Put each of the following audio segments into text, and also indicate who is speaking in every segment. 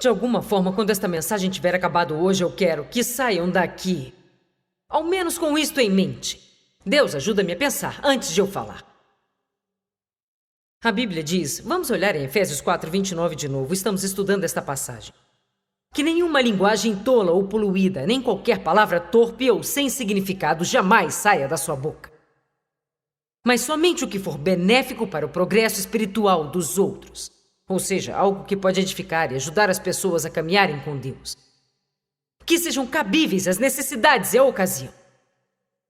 Speaker 1: De alguma forma, quando esta mensagem tiver acabado hoje, eu quero que saiam daqui, ao menos com isto em mente. Deus, ajuda-me a pensar antes de eu falar. A Bíblia diz, vamos olhar em Efésios 4:29 de novo, estamos estudando esta passagem. Que nenhuma linguagem tola ou poluída, nem qualquer palavra torpe ou sem significado jamais saia da sua boca. Mas somente o que for benéfico para o progresso espiritual dos outros. Ou seja, algo que pode edificar e ajudar as pessoas a caminharem com Deus. Que sejam cabíveis às necessidades e à ocasião.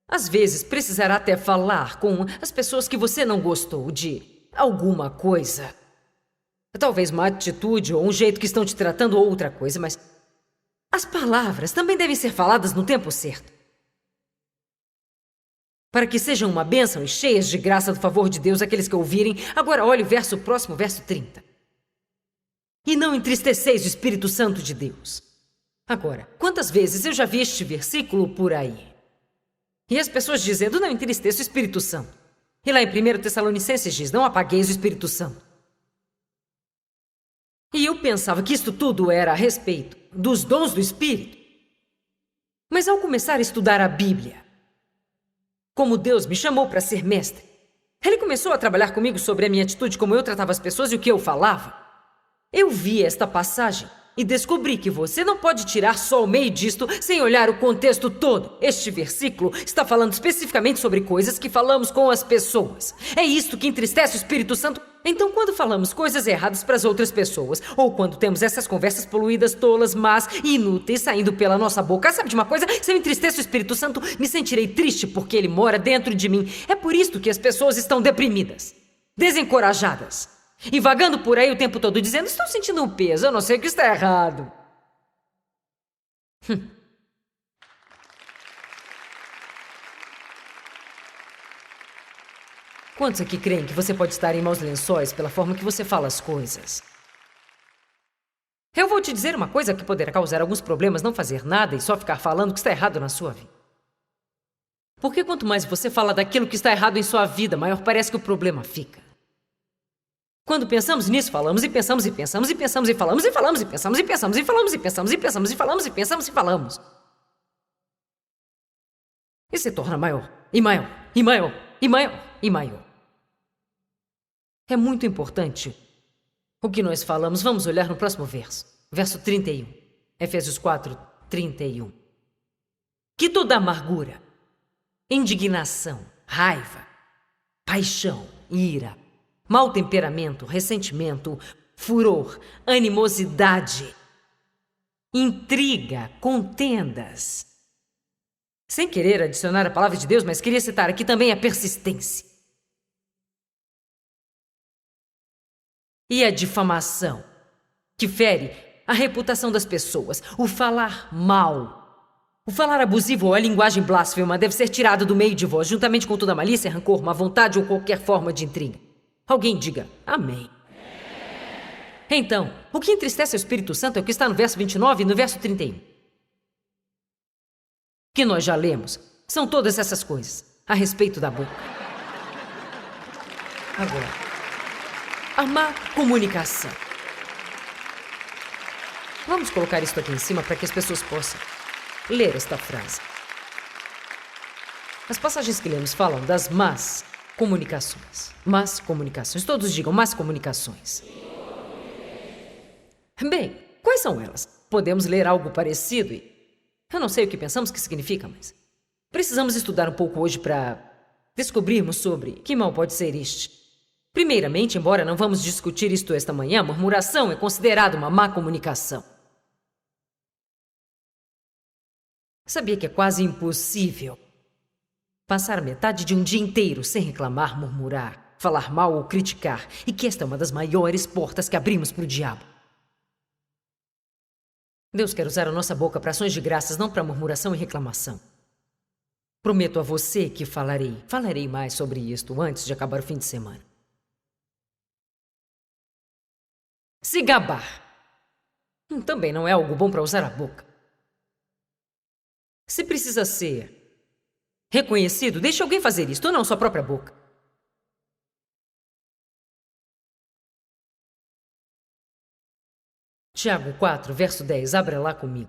Speaker 1: Às vezes, precisará até falar com as pessoas que você não gostou de alguma coisa. Talvez uma atitude ou um jeito que estão te tratando ou outra coisa, mas as palavras também devem ser faladas no tempo certo. Para que sejam uma bênção e cheias de graça do favor de Deus aqueles que ouvirem. Agora olhe o verso próximo, verso 30. E não entristeceis o Espírito Santo de Deus. Agora, quantas vezes eu já vi este versículo por aí? E as pessoas dizendo, não entristeça o Espírito Santo. E lá em 1 Tessalonicenses diz, não apagueis o Espírito Santo. E eu pensava que isto tudo era a respeito dos dons do Espírito. Mas ao começar a estudar a Bíblia, como Deus me chamou para ser mestre, Ele começou a trabalhar comigo sobre a minha atitude, como eu tratava as pessoas e o que eu falava. Eu vi esta passagem e descobri que você não pode tirar só o meio disto sem olhar o contexto todo. Este versículo está falando especificamente sobre coisas que falamos com as pessoas. É isto que entristece o Espírito Santo. Então, quando falamos coisas erradas para as outras pessoas, ou quando temos essas conversas poluídas, tolas, más e inúteis saindo pela nossa boca, sabe de uma coisa? Se eu entristeço o Espírito Santo, me sentirei triste porque ele mora dentro de mim. É por isto que as pessoas estão deprimidas, desencorajadas. E vagando por aí o tempo todo dizendo, estou sentindo um peso, eu não sei o que está errado. Quantos aqui creem que você pode estar em maus lençóis pela forma que você fala as coisas? Eu vou te dizer uma coisa que poderá causar alguns problemas, não fazer nada e só ficar falando o que está errado na sua vida. Porque quanto mais você fala daquilo que está errado em sua vida, maior parece que o problema fica. Quando pensamos nisso, falamos e pensamos e pensamos e pensamos e falamos e falamos e pensamos e pensamos e falamos e pensamos e pensamos e falamos e pensamos e falamos. E se torna maior, e maior, e maior, e maior, e maior. É muito importante o que nós falamos. Vamos olhar no próximo verso. Verso 31. Efésios 4:31. Que toda amargura, indignação, raiva, paixão, ira, mau temperamento, ressentimento, furor, animosidade, intriga, contendas. Sem querer adicionar a palavra de Deus, mas queria citar aqui também a persistência. E a difamação, que fere a reputação das pessoas. O falar mal, o falar abusivo ou a linguagem blasfema deve ser tirado do meio de vós, juntamente com toda malícia, rancor, má vontade ou qualquer forma de intriga. Alguém diga amém. Então, o que entristece o Espírito Santo é o que está no verso 29 e no verso 31. Que nós já lemos. São todas essas coisas a respeito da boca. Agora, a má comunicação. Vamos colocar isto aqui em cima para que as pessoas possam ler esta frase. As passagens que lemos falam das más comunicações. Más comunicações. Todos digam más comunicações. Bem, quais são elas? Podemos ler algo parecido e eu não sei o que pensamos que significa, mas precisamos estudar um pouco hoje para descobrirmos sobre que mal pode ser este. Primeiramente, embora não vamos discutir isto esta manhã, murmuração é considerada uma má comunicação. Sabia que é quase impossível passar metade de um dia inteiro sem reclamar, murmurar, falar mal ou criticar, e que esta é uma das maiores portas que abrimos para o diabo. Deus quer usar a nossa boca para ações de graças, não para murmuração e reclamação. Prometo a você que falarei mais sobre isto antes de acabar o fim de semana. Se gabar também não é algo bom para usar a boca. Se precisa ser reconhecido, deixe alguém fazer isto, não sua própria boca. Tiago 4, verso 10. Abra lá comigo.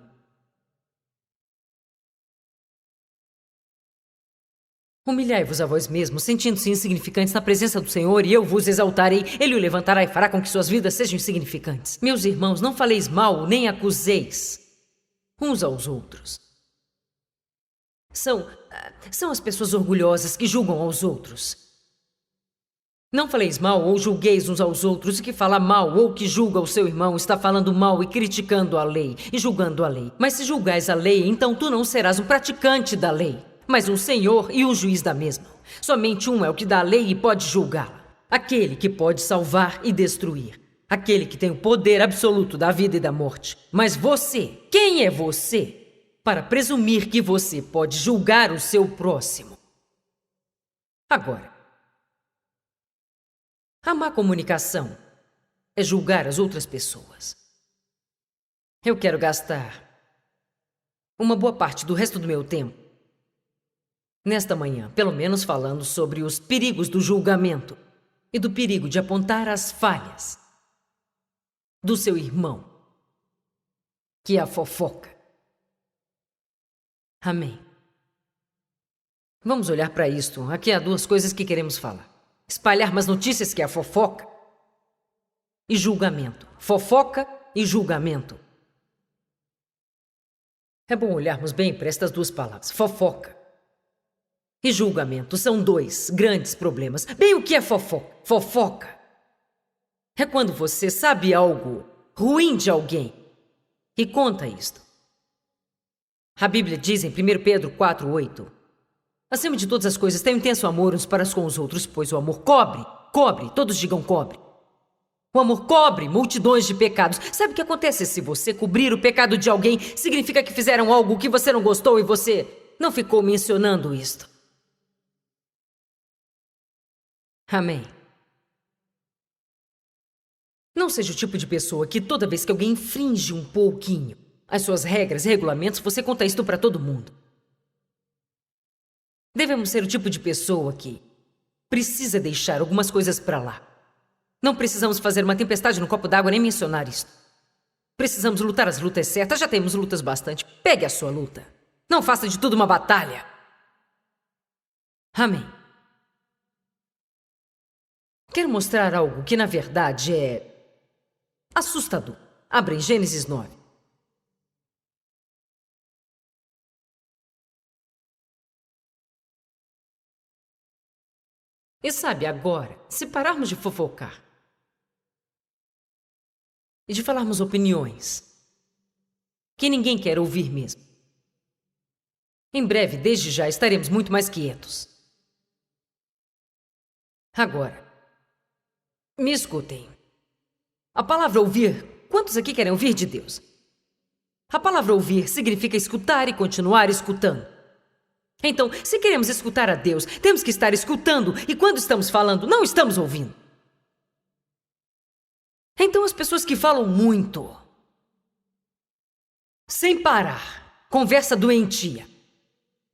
Speaker 1: Humilhai-vos a vós mesmos, sentindo-se insignificantes na presença do Senhor, e eu vos exaltarei. Ele o levantará e fará com que suas vidas sejam insignificantes. Meus irmãos, não faleis mal, nem acuseis uns aos outros. São as pessoas orgulhosas que julgam aos outros. Não faleis mal ou julgueis uns aos outros. E que fala mal ou que julga o seu irmão está falando mal e criticando a lei e julgando a lei. Mas se julgais a lei, então tu não serás um praticante da lei, mas um senhor e um juiz da mesma. Somente um é o que dá a lei e pode julgá-la. Aquele que pode salvar e destruir. Aquele que tem o poder absoluto da vida e da morte. Mas você, quem é você para presumir que você pode julgar o seu próximo? Agora, a má comunicação é julgar as outras pessoas. Eu quero gastar uma boa parte do resto do meu tempo nesta manhã, pelo menos falando sobre os perigos do julgamento e do perigo de apontar as falhas do seu irmão, que é a fofoca. Amém. Vamos olhar para isto. Aqui há duas coisas que queremos falar. Espalhar más notícias, que é a fofoca, e julgamento. Fofoca e julgamento. É bom olharmos bem para estas duas palavras. Fofoca e julgamento são dois grandes problemas. Bem, o que é fofoca? Fofoca é quando você sabe algo ruim de alguém e conta isto. A Bíblia diz em 1 Pedro 4:8: acima de todas as coisas, tenham intenso amor uns para com os outros, pois o amor cobre, todos digam cobre. O amor cobre multidões de pecados. Sabe o que acontece se você cobrir o pecado de alguém? Significa que fizeram algo que você não gostou e você não ficou mencionando isto. Amém. Não seja o tipo de pessoa que toda vez que alguém infringe um pouquinho as suas regras e regulamentos, você conta isto para todo mundo. Devemos ser o tipo de pessoa que precisa deixar algumas coisas para lá. Não precisamos fazer uma tempestade no copo d'água nem mencionar isto. Precisamos lutar as lutas certas. Já temos lutas bastante. Pegue a sua luta. Não faça de tudo uma batalha. Amém. Quero mostrar algo que, na verdade, é assustador. Abra em Gênesis 9. E sabe, agora, se pararmos de fofocar e de falarmos opiniões que ninguém quer ouvir mesmo, em breve, desde já, estaremos muito mais quietos. Agora, me escutem. A palavra ouvir, quantos aqui querem ouvir de Deus? A palavra ouvir significa escutar e continuar escutando. Então, se queremos escutar a Deus, temos que estar escutando, e quando estamos falando, não estamos ouvindo. Então, as pessoas que falam muito, sem parar, conversa doentia,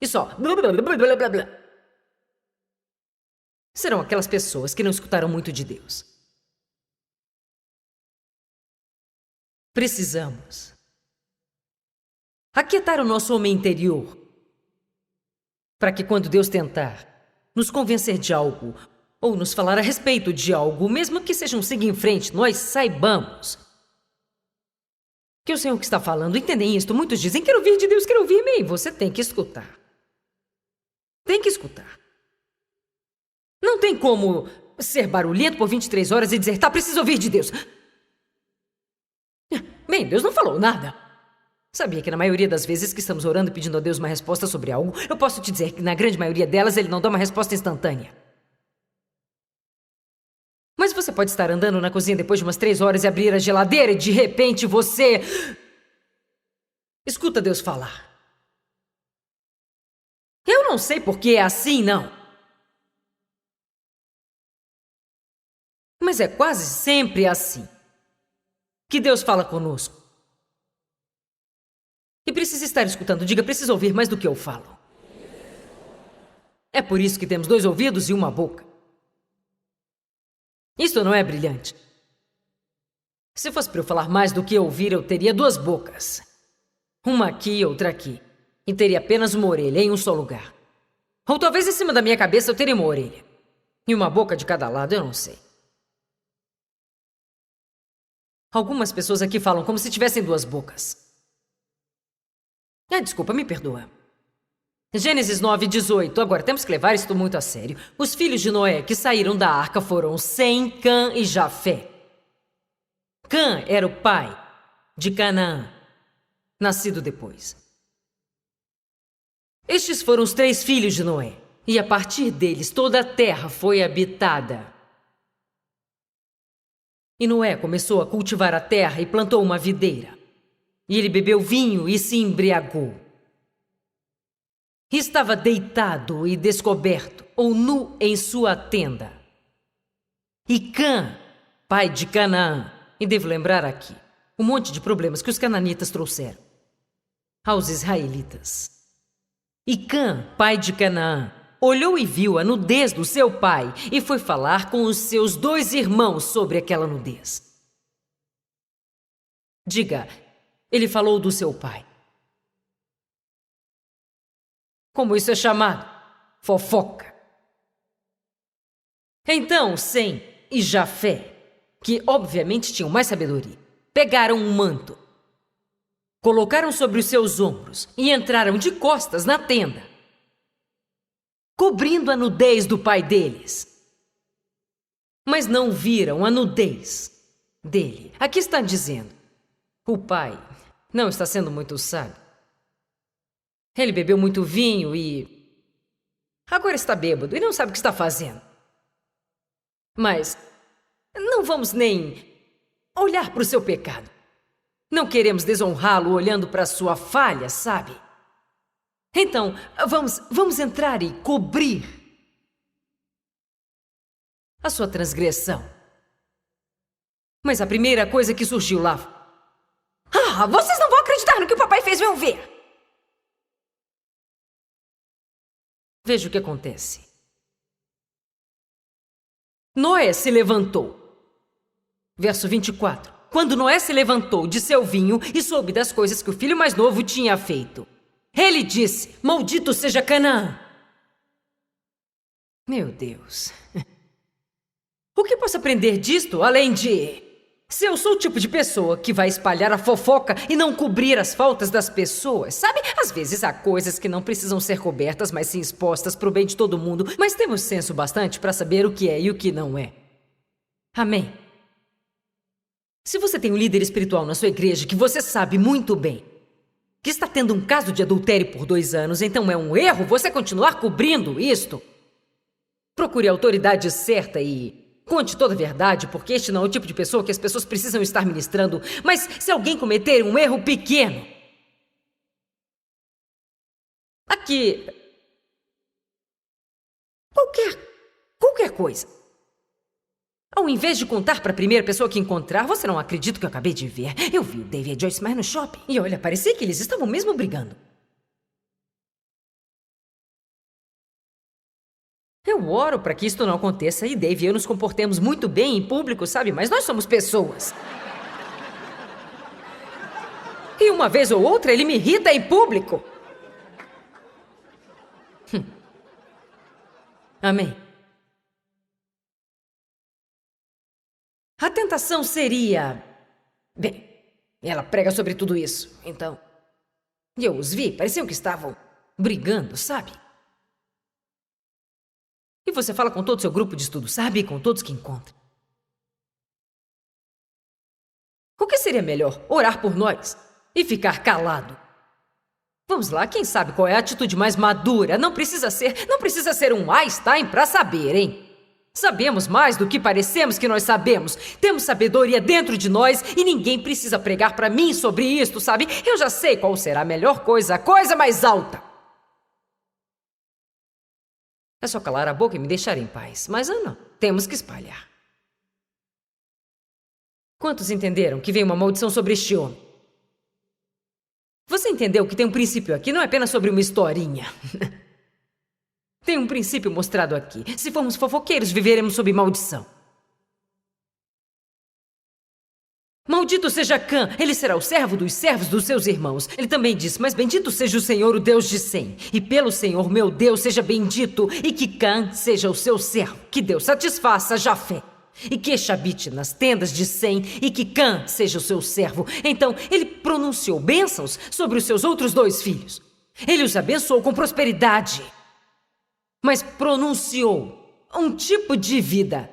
Speaker 1: e só blá, blá, blá, blá, blá, blá, serão aquelas pessoas que não escutaram muito de Deus. Precisamos aquietar o nosso homem interior, para que quando Deus tentar nos convencer de algo, ou nos falar a respeito de algo, mesmo que seja um siga em frente, nós saibamos que o Senhor que está falando. Entendem isto? Muitos dizem, quero ouvir de Deus, quero ouvir. Bem, você tem que escutar. Tem que escutar. Não tem como ser barulhento por 23 horas e dizer, tá, preciso ouvir de Deus. Bem, Deus não falou nada. Sabia que na maioria das vezes que estamos orando e pedindo a Deus uma resposta sobre algo, eu posso te dizer que na grande maioria delas Ele não dá uma resposta instantânea. Mas você pode estar andando na cozinha depois de umas 3 horas e abrir a geladeira e de repente você escuta Deus falar. Eu não sei por que é assim, não. Mas é quase sempre assim que Deus fala conosco. E precisa estar escutando. Diga, preciso ouvir mais do que eu falo. É por isso que temos 2 ouvidos e uma boca. Isto não é brilhante? Se fosse para eu falar mais do que ouvir, eu teria duas bocas. Uma aqui e outra aqui. E teria apenas uma orelha em um só lugar. Ou talvez em cima da minha cabeça eu teria uma orelha. E uma boca de cada lado, eu não sei. Algumas pessoas aqui falam como se tivessem duas bocas. Desculpa, me perdoa. Gênesis 9:18. Agora, temos que levar isto muito a sério. Os filhos de Noé que saíram da arca foram Sem, Cã e Jafé. Cã era o pai de Canaã, nascido depois. Estes foram os 3 filhos de Noé, e a partir deles toda a terra foi habitada. E Noé começou a cultivar a terra e plantou uma videira. E ele bebeu vinho e se embriagou. Estava deitado e descoberto, ou nu em sua tenda. E Cã, pai de Canaã, e devo lembrar aqui, um monte de problemas que os cananitas trouxeram aos israelitas. E Cã, pai de Canaã, olhou e viu a nudez do seu pai e foi falar com os seus 2 irmãos sobre aquela nudez. Diga, ele falou do seu pai. Como isso é chamado? Fofoca. Então, Sem e Jafé, que obviamente tinham mais sabedoria, pegaram um manto, colocaram sobre os seus ombros e entraram de costas na tenda, cobrindo a nudez do pai deles. Mas não viram a nudez dele. Aqui está dizendo, o pai não está sendo muito sábio. Ele bebeu muito vinho e agora está bêbado e não sabe o que está fazendo. Mas não vamos nem olhar para o seu pecado. Não queremos desonrá-lo olhando para a sua falha, sabe? Então, vamos entrar e cobrir a sua transgressão. Mas a primeira coisa que surgiu lá... vocês não vão acreditar no que o papai fez, vão ver! Veja o que acontece. Noé se levantou. Verso 24. Quando Noé se levantou de seu vinho e soube das coisas que o filho mais novo tinha feito, ele disse, maldito seja Canaã. Meu Deus. O que posso aprender disto, além de... Se eu sou o tipo de pessoa que vai espalhar a fofoca e não cobrir as faltas das pessoas, sabe? Às vezes há coisas que não precisam ser cobertas, mas sim expostas para o bem de todo mundo. Mas temos senso bastante para saber o que é e o que não é. Amém? Se você tem um líder espiritual na sua igreja que você sabe muito bem que está tendo um caso de adultério por 2 anos, então é um erro você continuar cobrindo isto. Procure a autoridade certa e... conte toda a verdade, porque este não é o tipo de pessoa que as pessoas precisam estar ministrando. Mas se alguém cometer um erro pequeno... Aqui... Qualquer coisa. Ao invés de contar para a primeira pessoa que encontrar, você não acredita que eu acabei de ver. Eu vi o Dave e a Joyce mais no shopping. E olha, parecia que eles estavam mesmo brigando. Eu oro para que isto não aconteça e Dave e eu nos comportemos muito bem em público, sabe? Mas nós somos pessoas. E uma vez ou outra ele me irrita em público. Amém. A tentação seria... Bem, ela prega sobre tudo isso, então... E eu os vi, pareciam que estavam brigando, sabe? E você fala com todo o seu grupo de estudo, sabe? Com todos que encontra. O que seria melhor? Orar por nós e ficar calado. Vamos lá, quem sabe qual é a atitude mais madura? Não precisa ser um Einstein para saber, hein? Sabemos mais do que parecemos que nós sabemos. Temos sabedoria dentro de nós e ninguém precisa pregar para mim sobre isto, sabe? Eu já sei qual será a melhor coisa, a coisa mais alta. É só calar a boca e me deixar em paz. Mas não, temos que espalhar. Quantos entenderam que veio uma maldição sobre este homem? Você entendeu que tem um princípio aqui, não é apenas sobre uma historinha. Tem um princípio mostrado aqui. Se formos fofoqueiros, viveremos sob maldição. Maldito seja Cã, ele será o servo dos servos dos seus irmãos. Ele também disse, mas bendito seja o Senhor, o Deus de Sem. E pelo Senhor, meu Deus, seja bendito, e que Cã seja o seu servo. Que Deus satisfaça Jafé. E que este habite nas tendas de Sem, e que Cã seja o seu servo. Então, ele pronunciou bênçãos sobre os seus outros 2 filhos. Ele os abençoou com prosperidade. Mas pronunciou um tipo de vida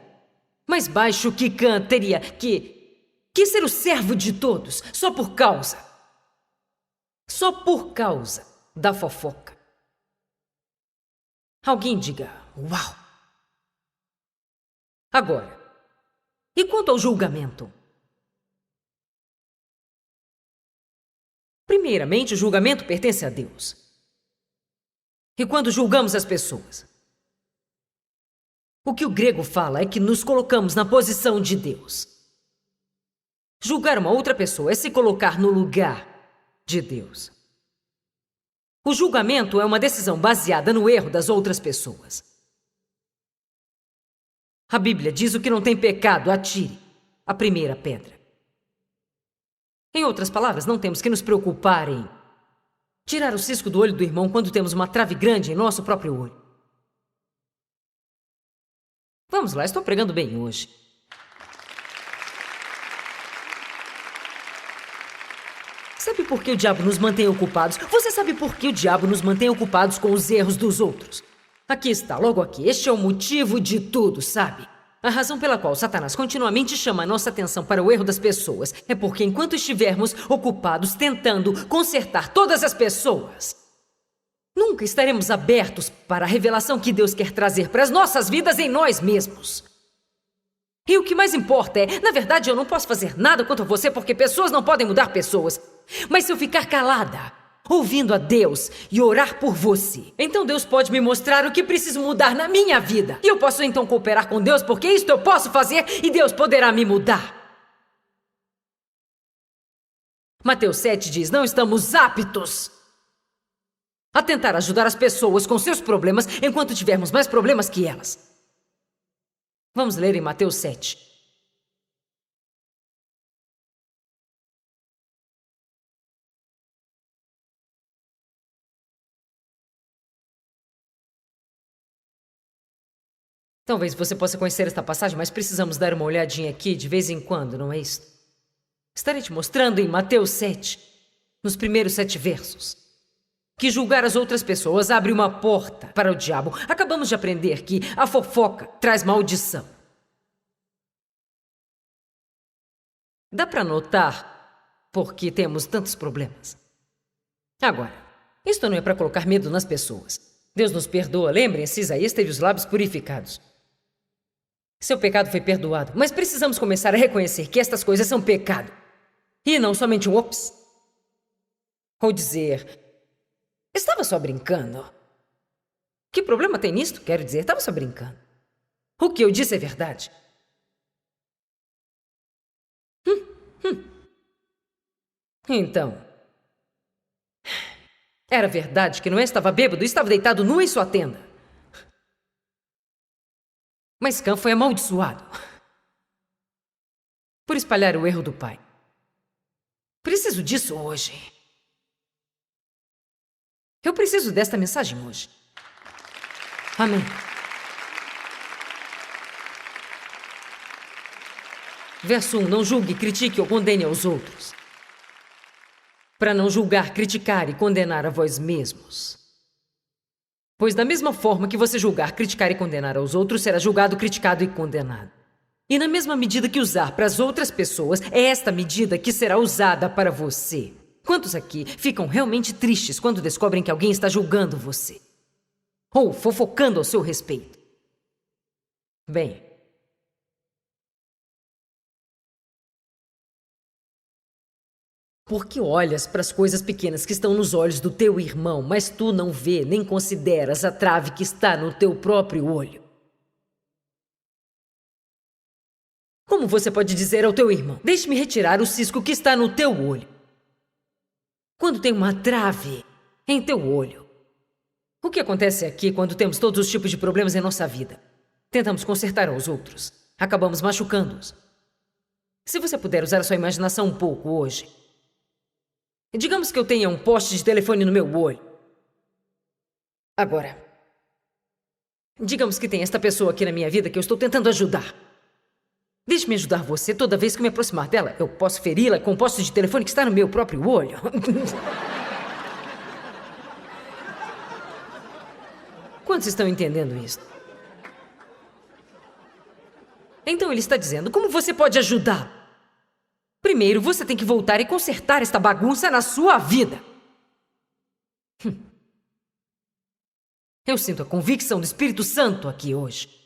Speaker 1: mais baixo que Cã teria que ser o servo de todos, só por causa da fofoca. Alguém diga, uau! Agora, e quanto ao julgamento? Primeiramente, o julgamento pertence a Deus. E quando julgamos as pessoas, o que o grego fala é que nos colocamos na posição de Deus. Julgar uma outra pessoa é se colocar no lugar de Deus. O julgamento é uma decisão baseada no erro das outras pessoas. A Bíblia diz: o que não tem pecado, atire a primeira pedra. Em outras palavras, não temos que nos preocupar em tirar o cisco do olho do irmão quando temos uma trave grande em nosso próprio olho. Vamos lá, estou pregando bem hoje. Sabe por que o diabo nos mantém ocupados? Você sabe por que o diabo nos mantém ocupados com os erros dos outros? Aqui está, logo aqui. Este é o motivo de tudo, sabe? A razão pela qual Satanás continuamente chama a nossa atenção para o erro das pessoas é porque enquanto estivermos ocupados tentando consertar todas as pessoas, nunca estaremos abertos para a revelação que Deus quer trazer para as nossas vidas em nós mesmos. E o que mais importa é, na verdade, eu não posso fazer nada contra você porque pessoas não podem mudar pessoas. Mas se eu ficar calada, ouvindo a Deus e orar por você, então Deus pode me mostrar o que preciso mudar na minha vida. E eu posso então cooperar com Deus porque isto eu posso fazer e Deus poderá me mudar. Mateus 7 diz, não estamos aptos a tentar ajudar as pessoas com seus problemas enquanto tivermos mais problemas que elas. Vamos ler em Mateus 7. Talvez você possa conhecer esta passagem, mas precisamos dar uma olhadinha aqui de vez em quando, não é isso? Estarei te mostrando em Mateus 7, nos primeiros 7 versos, que julgar as outras pessoas abre uma porta para o diabo. Acabamos de aprender que a fofoca traz maldição. Dá para notar por que temos tantos problemas. Agora, isto não é para colocar medo nas pessoas. Deus nos perdoa. Lembrem-se, Isaías teve os lábios purificados. Seu pecado foi perdoado. Mas precisamos começar a reconhecer que estas coisas são pecado. E não somente um ops. Ou dizer, estava só brincando. Que problema tem nisto? Quero dizer, estava só brincando. O que eu disse é verdade. Então, era verdade que Noé estava bêbado e estava deitado nu em sua tenda. Mas Cã foi amaldiçoado por espalhar o erro do pai. Preciso disso hoje. Eu preciso desta mensagem hoje. Amém. Verso 1. Não julgue, critique ou condene aos outros. Para não julgar, criticar e condenar a vós mesmos. Pois da mesma forma que você julgar, criticar e condenar aos outros, será julgado, criticado e condenado. E na mesma medida que usar para as outras pessoas, é esta medida que será usada para você. Quantos aqui ficam realmente tristes quando descobrem que alguém está julgando você? Ou fofocando ao seu respeito? Bem, porque olhas para as coisas pequenas que estão nos olhos do teu irmão, mas tu não vê nem consideras a trave que está no teu próprio olho. Como você pode dizer ao teu irmão, deixe-me retirar o cisco que está no teu olho, quando tem uma trave em teu olho? O que acontece aqui quando temos todos os tipos de problemas em nossa vida? Tentamos consertar aos outros, acabamos machucando-os. Se você puder usar a sua imaginação um pouco hoje. Digamos que eu tenha um poste de telefone no meu olho. Agora, digamos que tem esta pessoa aqui na minha vida que eu estou tentando ajudar. Deixe-me ajudar você. Toda vez que me aproximar dela, eu posso feri-la com um poste de telefone que está no meu próprio olho. Quantos estão entendendo isso? Então ele está dizendo, como você pode ajudá-lo? Primeiro, você tem que voltar e consertar esta bagunça na sua vida. Eu sinto a convicção do Espírito Santo aqui hoje.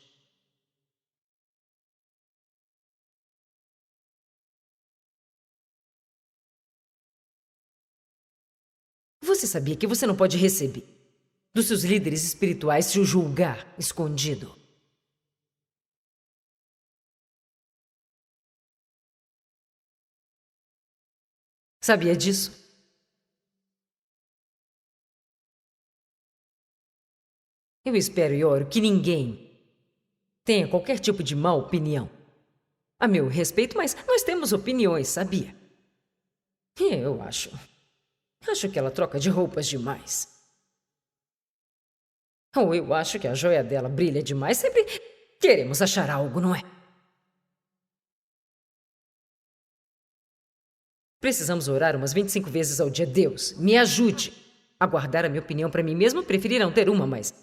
Speaker 1: Você sabia que você não pode receber dos seus líderes espirituais se o julgar escondido? Sabia disso? Eu espero e oro que ninguém tenha qualquer tipo de má opinião a meu respeito, mas nós temos opiniões, sabia? E eu acho que ela troca de roupas demais. Ou eu acho que a joia dela brilha demais. Sempre queremos achar algo, não é? Precisamos orar umas 25 vezes ao dia. Deus, me ajude a guardar a minha opinião para mim mesmo. Preferi não ter uma, mas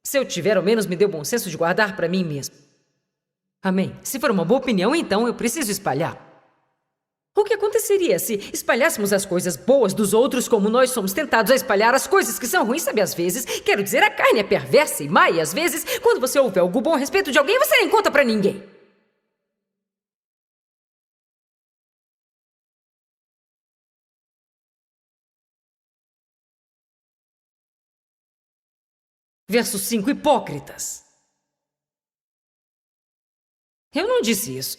Speaker 1: se eu tiver, ao menos me dê o bom senso de guardar para mim mesmo. Amém. Se for uma boa opinião, então eu preciso espalhar. O que aconteceria se espalhássemos as coisas boas dos outros como nós somos tentados a espalhar as coisas que são ruins? Sabe, às vezes, quero dizer, a carne é perversa e má, e às vezes, quando você ouve algo bom a respeito de alguém, você nem conta pra ninguém. Verso 5, hipócritas. Eu não disse isso.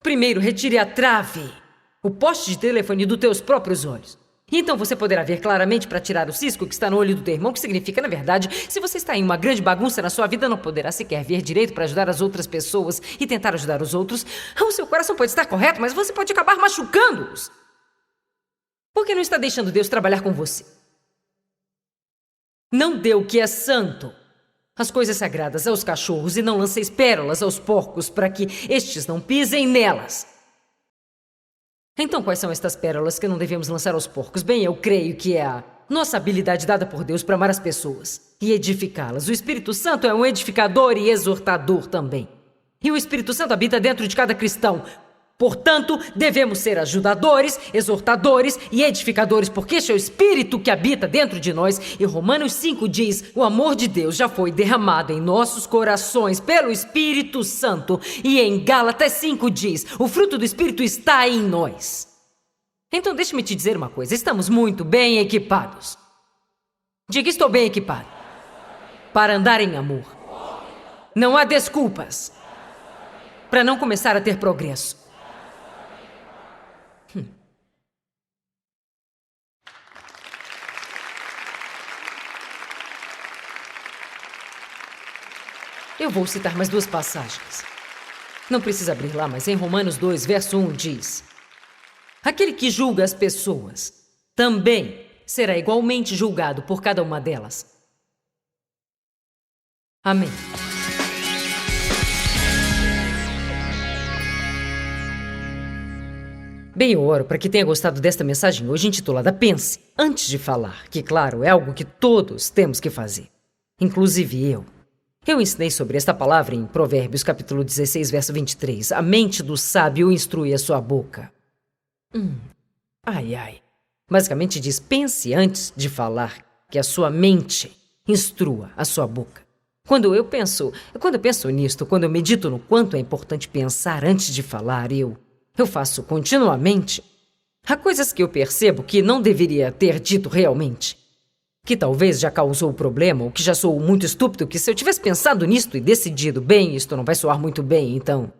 Speaker 1: Primeiro, retire a trave, o poste de telefone dos teus próprios olhos. Então você poderá ver claramente para tirar o cisco que está no olho do teu irmão, que significa, na verdade, se você está em uma grande bagunça na sua vida, não poderá sequer ver direito para ajudar as outras pessoas e tentar ajudar os outros. O seu coração pode estar correto, mas você pode acabar machucando-os. Por que não está deixando Deus trabalhar com você? Não dê o que é santo, as coisas sagradas, aos cachorros, e não lanceis pérolas aos porcos para que estes não pisem nelas. Então, quais são estas pérolas que não devemos lançar aos porcos? Bem, eu creio que é a nossa habilidade dada por Deus para amar as pessoas e edificá-las. O Espírito Santo é um edificador e exortador também. E o Espírito Santo habita dentro de cada cristão. Portanto, devemos ser ajudadores, exortadores e edificadores, porque este é o Espírito que habita dentro de nós. E Romanos 5 diz, o amor de Deus já foi derramado em nossos corações pelo Espírito Santo. E em Gálatas 5 diz, o fruto do Espírito está em nós. Então deixe-me te dizer uma coisa, estamos muito bem equipados. Diga, estou bem equipado para andar em amor. Não há desculpas para não começar a ter progresso. Eu vou citar mais duas passagens. Não precisa abrir lá, mas em Romanos 2, verso 1 diz: aquele que julga as pessoas também será igualmente julgado por cada uma delas. Amém. Bem, eu oro para que tenha gostado desta mensagem hoje intitulada Pense antes de falar, que, claro, é algo que todos temos que fazer, inclusive eu. Eu ensinei sobre esta palavra em Provérbios, capítulo 16, verso 23. A mente do sábio instrui a sua boca. Ai, ai. Basicamente diz, pense antes de falar, que a sua mente instrua a sua boca. Quando eu penso nisto, quando eu medito no quanto é importante pensar antes de falar, eu faço continuamente. Há coisas que eu percebo que não deveria ter dito realmente, que talvez já causou o problema, ou que já sou muito estúpido, que se eu tivesse pensado nisto e decidido, bem, isto não vai soar muito bem, então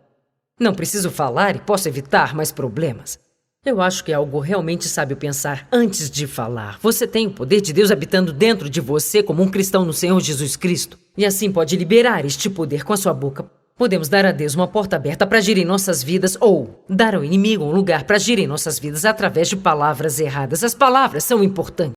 Speaker 1: não preciso falar e posso evitar mais problemas. Eu acho que é algo realmente sábio pensar antes de falar. Você tem o poder de Deus habitando dentro de você como um cristão no Senhor Jesus Cristo. E assim pode liberar este poder com a sua boca. Podemos dar a Deus uma porta aberta para agir em nossas vidas ou dar ao inimigo um lugar para agir em nossas vidas através de palavras erradas. As palavras são importantes.